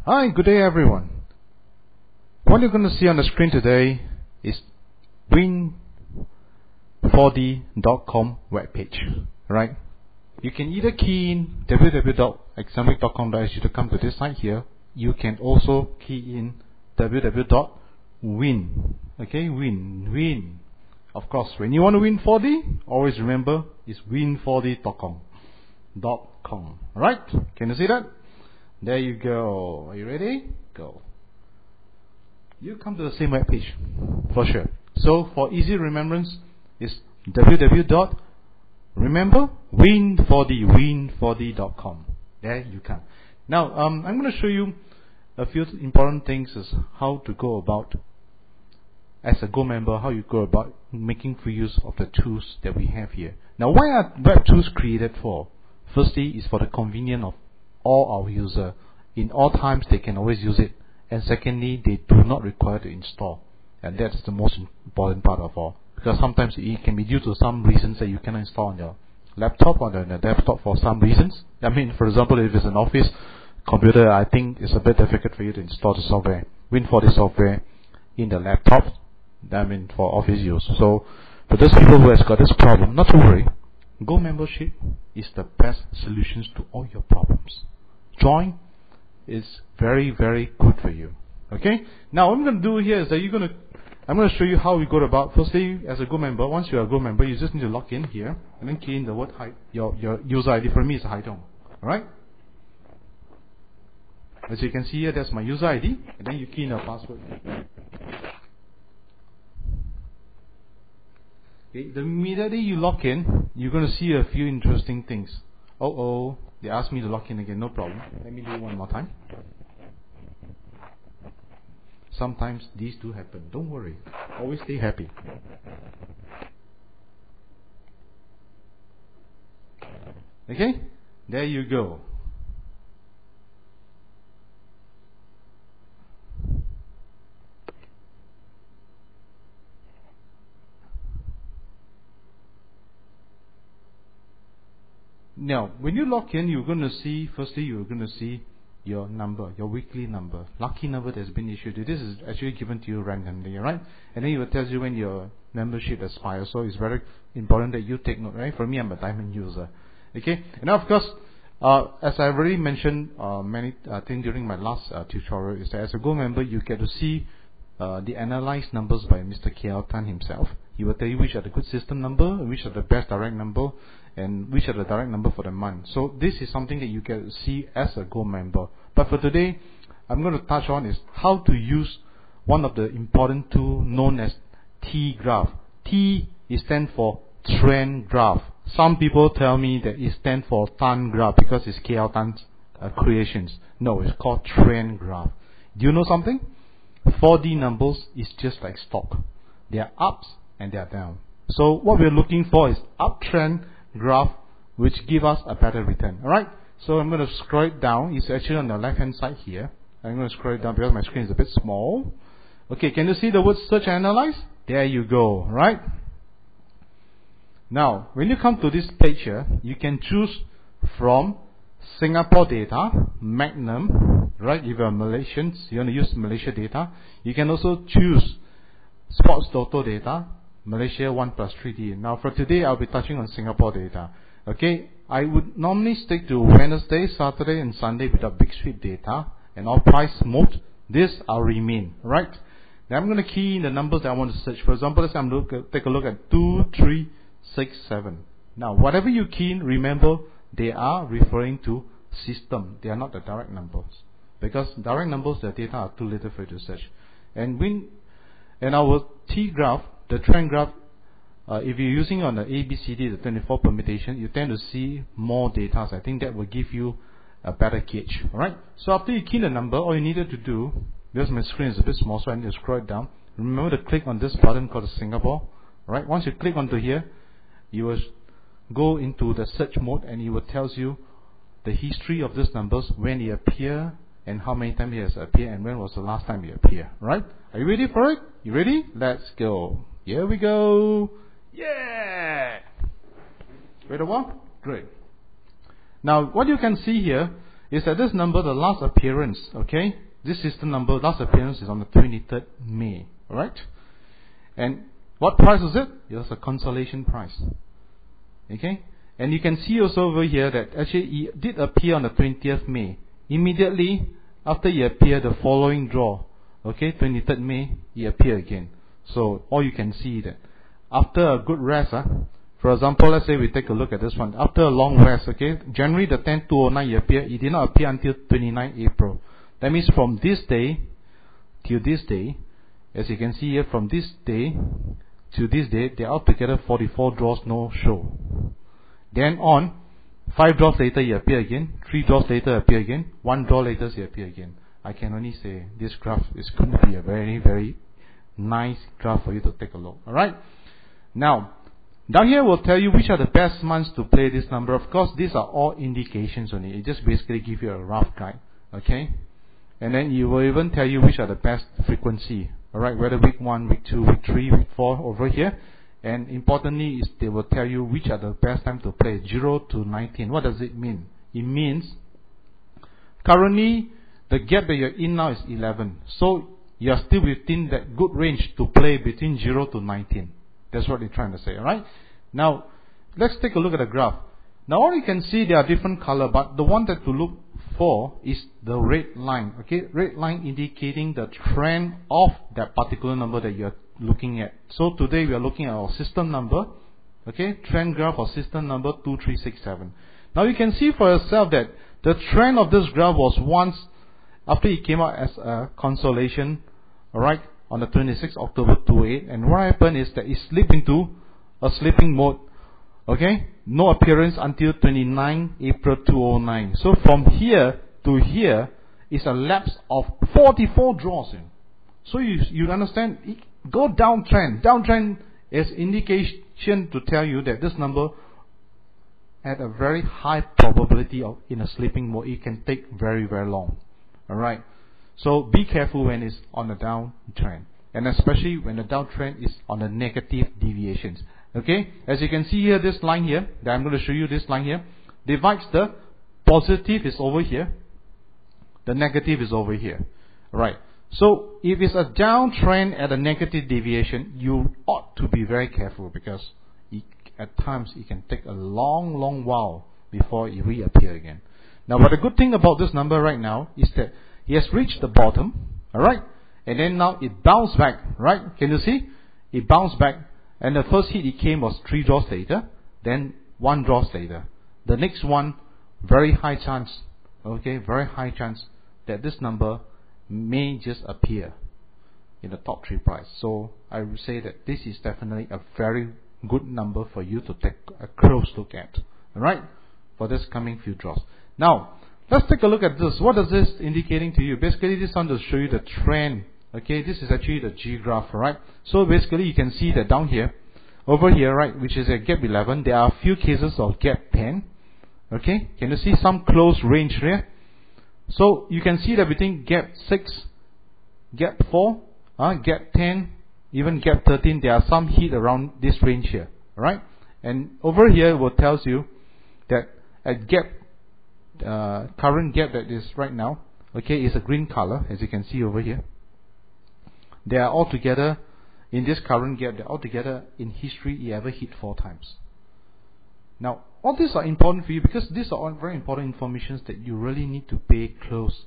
Hi, good day everyone. What you're going to see on the screen today is Win4D.com webpage, right? You can either key in www.examic.com.sg to come to this site here. You can also key in www.win. Okay, win. Of course, when you want to win 4D, always remember it's Win4D.com. Right? Can you see that? There you go. Are you ready? Go. You come to the same web page for sure. So for easy remembrance, it's win4d.com. There you come. Now I'm going to show you a few important things as how to go about as a Go member, how you go about making full use of the tools that we have here. Now, why are web tools created for? Firstly, is for the convenience of all our users. In all times, they can always use it. And secondly, they do not require to install. And that's the most important part of all. Because sometimes it can be due to some reasons that you cannot install on your laptop or on the desktop for some reasons. I mean, for example, if it's an office computer, I think it's a bit difficult for you to install the software, Win4D software, in the laptop. I mean, for office use. So, for those people who has got this problem, not to worry. Go membership is the best solutions to all your problems. Join is very, very good for you. Okay? Now, what I'm going to do here is that I'm going to show you how we go about. Firstly, as a Go member, once you're a Go member, you just need to log in here and then key in the word your user ID. For me, it's Haidong. Alright? As you can see here, that's my user ID, and then you key in a password. Okay, the immediately you log in, you're going to see a few interesting things. They asked me to log in again, no problem. Let me do it one more time. Sometimes these do happen, don't worry. Always stay happy. Okay, there you go. Now, when you log in, you're going to see, firstly, you're going to see your number, your weekly number, lucky number that's been issued. This is actually given to you randomly, right? And then it will tell you when your membership expires. So it's very important that you take note, right? For me, I'm a diamond user. Okay? And now, of course, as I already mentioned many things during my last tutorial, is that as a Go member, you get to see the analyzed numbers by Mr. Kiao Tan himself. He will tell you which are the good system number, which are the best direct number, and which are the direct number for the month. So this is something that you can see as a Go member. But for today, I'm going to touch on is how to use one of the important tools known as T graph. T is stand for trend graph. Some people tell me that it stands for Tan graph because it's Kiao Tan's creations. No, it's called trend graph. Do you know something? 4D numbers is just like stock. They are ups and they are down. So what we're looking for is uptrend graph which give us a better return. Alright, so I'm going to scroll it down. It's actually on the left hand side here. I'm going to scroll it down because my screen is a bit small. Okay, can you see the word search and analyze? There you go, right? Now, when you come to this page here, you can choose from Singapore data, Magnum, right? If you're Malaysians, you want to use Malaysia data. You can also choose Sports Toto data, Malaysia 1+3D. Now for today, I'll be touching on Singapore data. Okay, I would normally stick to Wednesday, Saturday, and Sunday with the big sweep data and all price mode. This I'll remain, right? Now I'm going to key in the numbers that I want to search. For example, let's take a look at 2367. Now, whatever you key in, remember they are referring to system. They are not the direct numbers because direct numbers, the data are too little for you to search. And our T graph, the trend graph, if you're using on the ABCD, the 24 permutation, you tend to see more data. I think that will give you a better gauge. Alright, so after you key the number, all you needed to do, because my screen is a bit small, so I need to scroll it down. Remember to click on this button called Singapore. Alright, once you click onto here, you will go into the search mode and it will tells you the history of these numbers, when they appear and how many times it has appeared and when was the last time it appeared. Right? Are you ready for it? You ready? Let's go. Here we go. Yeah! Wait a while? Great. Now what you can see here is that this number, the last appearance, okay, this system number, last appearance is on the 23rd May, alright? And what price is it? It's a consolation price, okay? And you can see also over here that actually it did appear on the 20th May. Immediately after it appeared, the following draw, okay, 23rd May, it appeared again. So all you can see that after a good rest, for example, let's say we take a look at this one. After a long rest, okay, January the 10th, 2009, it appeared. It did not appear until 29 April. That means from this day till this day, as you can see here, from this day to this day, there are altogether 44 draws, no show. Then on, 5 draws later, it appear again. 3 draws later, appear again. 1 draw later, it appear again. I can only say this graph is going to be a very, very nice graph for you to take a look. Alright? Now, down here will tell you which are the best months to play this number. Of course, these are all indications only. It just basically gives you a rough guide. Okay? And then you will even tell you which are the best frequency. Alright? Whether week 1, week 2, week 3, week 4 over here. And importantly is they will tell you which are the best time to play, 0 to 19. What does it mean? It means currently the gap that you're in now is 11. So you're still within that good range to play between 0 to 19. That's what they're trying to say, alright? Now, let's take a look at the graph. Now all you can see, there are different color, but the one that to look for is the red line. Okay, red line indicating the trend of that particular number that you're looking at. So today we are looking at our system number, okay, trend graph of system number 2367. Now you can see for yourself that the trend of this graph was once after it came out as a consolation, alright, on the 26th October 28, and what happened is that it slipped into a sleeping mode, okay, no appearance until 29 April 2009. So from here to here is a lapse of 44 draws in. So you understand, go downtrend. Downtrend is indication to tell you that this number had a very high probability of in a sleeping mode. It can take very, very long. Alright. So be careful when it's on the downtrend. And especially when the downtrend is on the negative deviations. Okay. As you can see here, this line here, that I'm going to show you this line here, divides the positive is over here. The negative is over here. Alright. So if it's a downtrend at a negative deviation, you ought to be very careful because at times it can take a long, long while before it reappear again. Now, but the good thing about this number right now is that it has reached the bottom, alright, and then now it bounced back, right? Can you see? It bounced back, and the first hit it came was 3 draws later, then 1 draws later. The next one, very high chance, okay, very high chance that this number may just appear in the top 3 price. So I would say that this is definitely a very good number for you to take a close look at, alright, for this coming few draws. Now, let's take a look at this. What is this indicating to you? Basically, this one will show you the trend. Okay, this is actually the G graph, right? So basically, you can see that down here, over here, right, which is at gap 11, there are a few cases of gap 10. Okay, can you see some close range here? So you can see that between gap 6, gap 4, gap 10, even gap 13, there are some hit around this range here, right? And over here, what tells you that at gap current gap that is right now, okay, is a green color, as you can see over here. They are all together in this current gap. They are all together in history. It ever hit 4 times. Now, all these are important for you because these are all very important information that you really need to pay close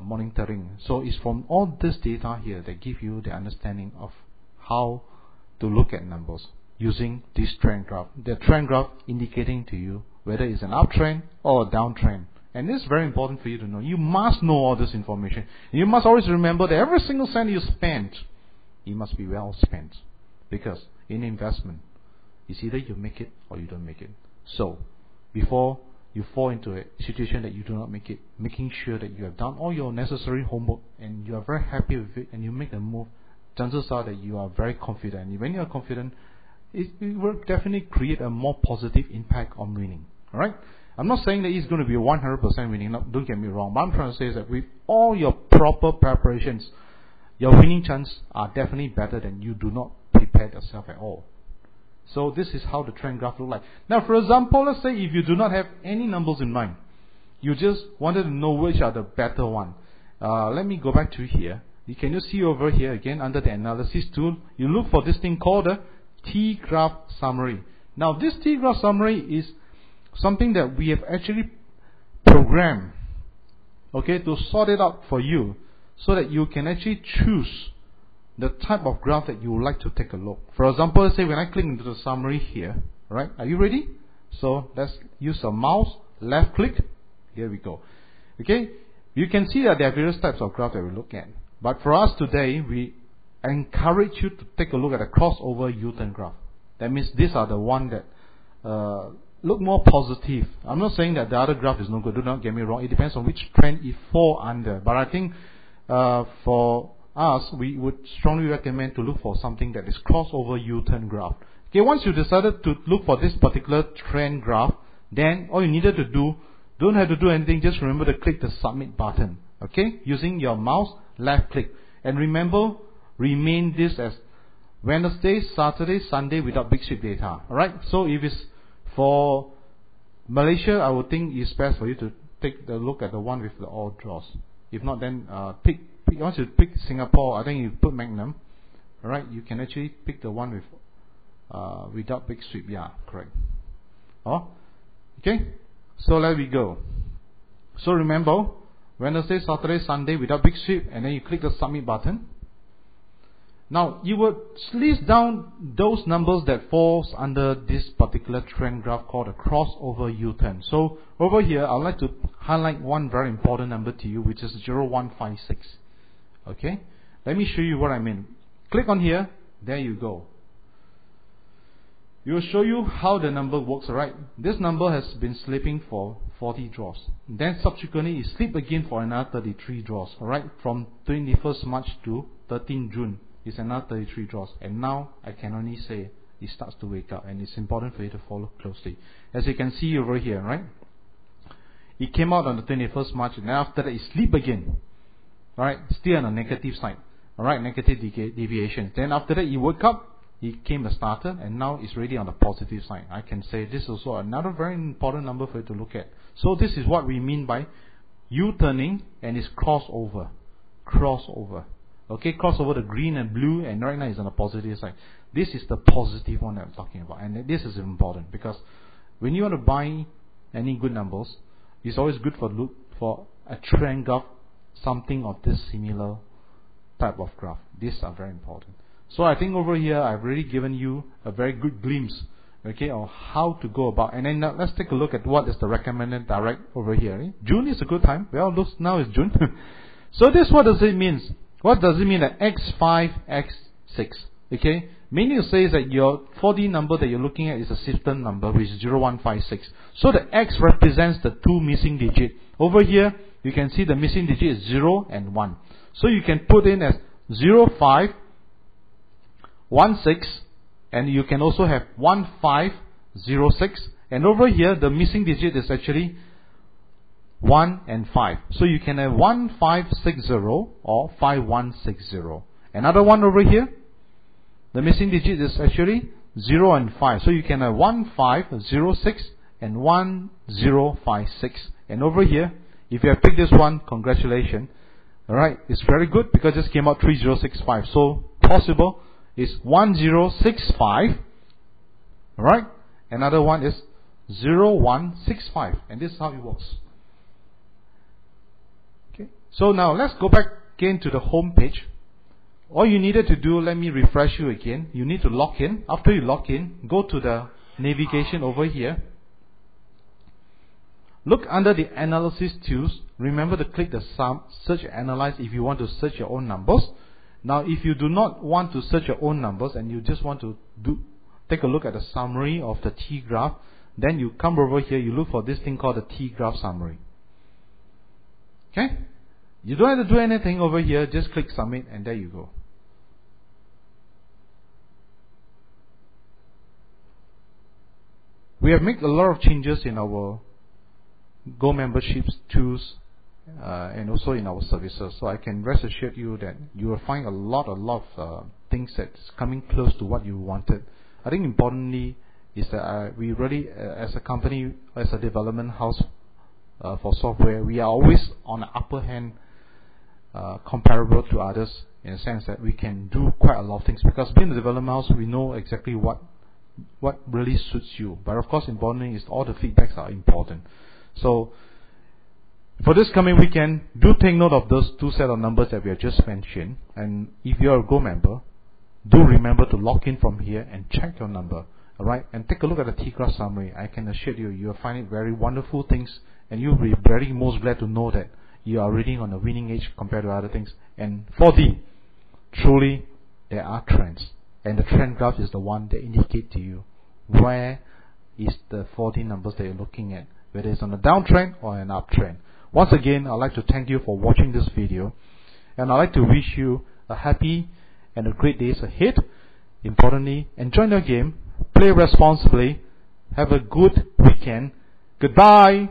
monitoring. So it's from all this data here that give you the understanding of how to look at numbers using this trend graph. The trend graph indicating to you whether it's an uptrend or a downtrend. And this is very important for you to know. You must know all this information. And you must always remember that every single cent you spend, it must be well spent. Because in investment, it's either you make it or you don't make it. So, before you fall into a situation that you do not make it, making sure that you have done all your necessary homework and you are very happy with it and you make a move, chances are that you are very confident. And when you are confident, it will definitely create a more positive impact on winning. Alright? I'm not saying that it's going to be 100% winning, don't get me wrong. What I'm trying to say is that with all your proper preparations, your winning chances are definitely better than you do not prepare yourself at all. So this is how the trend graph looks like. Now for example, let's say if you do not have any numbers in mind, You just wanted to know which are the better one. Let me go back to here. You can just see over here again under the analysis tool. You look for this thing called a T-graph summary. Now this T-graph summary is something that we have actually programmed, okay, to sort it out for you, so that you can actually choose the type of graph that you would like to take a look. For example, let's say when I click into the summary here, right? Are you ready? So let's use a mouse, left click. Here we go. Okay, you can see that there are various types of graph that we look at. But for us today, we encourage you to take a look at a crossover U-turn graph. That means these are the one that look more positive. I'm not saying that the other graph is no good. Do not get me wrong. It depends on which trend it fall under. But I think for us, we would strongly recommend to look for something that is crossover U-turn graph. Okay, once you decided to look for this particular trend graph, then all you needed to do, don't have to do anything, just remember to click the submit button. Okay, using your mouse, left click. And remember, remain this as Wednesday, Saturday, Sunday without big sweep data. Alright, so if it's for Malaysia, I would think it's best for you to take a look at the one with the all draws. If not, then once you pick Singapore, I think you put Magnum. Alright, you can actually pick the one with without big sweep. Yeah, correct. Oh, okay. So there we go. So remember, Wednesday, Saturday, Sunday without big sweep, and then you click the submit button. Now you would list down those numbers that falls under this particular trend graph called a crossover U-turn. So over here, I'd like to highlight one very important number to you, which is 0156. Okay, let me show you what I mean. Click on here. There you go. It will show you how the number works. Alright, this number has been slipping for 40 draws. Then subsequently it slipped again for another 33 draws. Alright, from 21st March to 13 June is another 33 draws. And now I can only say it starts to wake up, and it's important for you to follow closely. As you can see over here, right? It came out on the 21st March, and after that it slipped again. Alright, still on the negative side. Alright, negative deviation. Then after that it woke up. It came a starter, and now it's really on the positive side. I can say this is also another very important number for you to look at. So this is what we mean by U-turning, and it's crossover. Crossover. Okay, crossover the green and blue, and right now it's on the positive side. This is the positive one that I'm talking about, and this is important because when you want to buy any good numbers, it's always good for look for a trend graph, something of this similar type of graph. These are very important. So I think over here I've already given you a very good glimpse, okay, of how to go about. And then let's take a look at what is the recommended direct over here. June is a good time. Well, look, now it's June. So this, what does it mean? What does it mean that X5, X6? Okay, meaning to say is that your 4D number that you're looking at is a system number, which is 0156. So the X represents the two missing digit. Over here, you can see the missing digit is 0 and 1. So you can put in as 05, 16, and you can also have 1506, and over here the missing digit is actually 1 and 5. So you can have 1560 or 5160. Another one over here, the missing digit is actually 0 and 5. So you can have 1506 and 1056. And over here, if you have picked this one, congratulations. Alright, it's very good because this came out 3065. So possible is 1065, right? Another one is 0165, and this is how it works. Okay, so now let's go back again to the home page. All you needed to do, let me refresh you again. You need to log in. After you log in, go to the navigation over here. Look under the analysis tools. Remember to click the search and analyze if you want to search your own numbers. Now, if you do not want to search your own numbers and you just want to take a look at the summary of the T-graph, then you come over here, you look for this thing called the T-graph summary. Okay? You don't have to do anything over here, just click submit, and there you go. We have made a lot of changes in our Go memberships tools and also in our services. So I can rest assured you that you will find a lot of things that's coming close to what you wanted. I think importantly is that we really, as a company, as a development house, for software, we are always on the upper hand, comparable to others, in a sense that we can do quite a lot of things, because being the development house, we know exactly what really suits you. But of course, importantly is all the feedbacks are important. So for this coming weekend, do take note of those two set of numbers that we have just mentioned, and if you're a Go member, do remember to log in from here and check your number, alright, and take a look at the T-Graph summary. I can assure you, you'll find it very wonderful things, and you'll be very most glad to know that you are reading on the winning edge compared to other things. And 4D, truly there are trends, and the trend graph is the one that indicates to you where is the 4D numbers that you're looking at, whether it's on a downtrend or an uptrend. Once again, I'd like to thank you for watching this video, and I'd like to wish you a happy and a great days ahead. Importantly, enjoy your game, play responsibly, have a good weekend. Goodbye.